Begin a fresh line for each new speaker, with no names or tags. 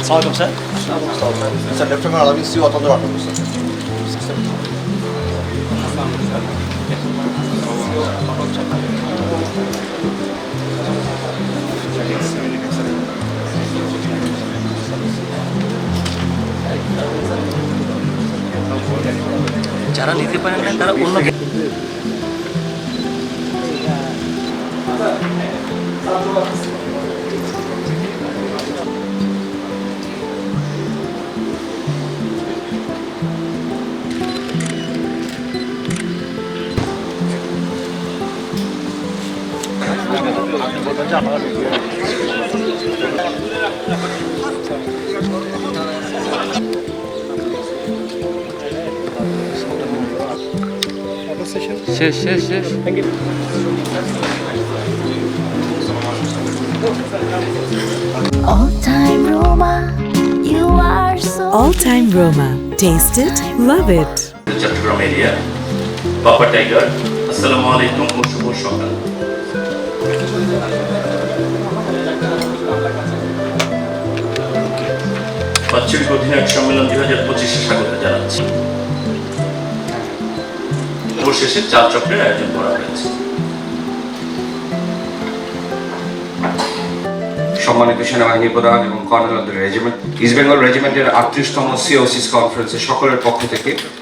Assalamualaikum sir.
Sir, Lieutenant Alawi, see what on the water, sir.
যারা নিতে পারেন না তারা অন্য শেষ thank you
All time Roma, you are so
All Time Roma. Taste it, love it.
Chittagong area বাবা tiger. আসসালামু আলাইকুম ও শুভ সকাল। বাৎসরিক অধিনায়ক সম্মেলন 2025-এ স্বাগত জানাচ্ছি। অবশেষে 4 চক্রের আয়োজন করা হয়েছে।
সম্মানিত সেনাবাহিনী প্রধান এবং colonel of the regiment, east Bengal রেজিমেন্টের 38তম সিওসিস কনফারেন্সে সকলের পক্ষ থেকে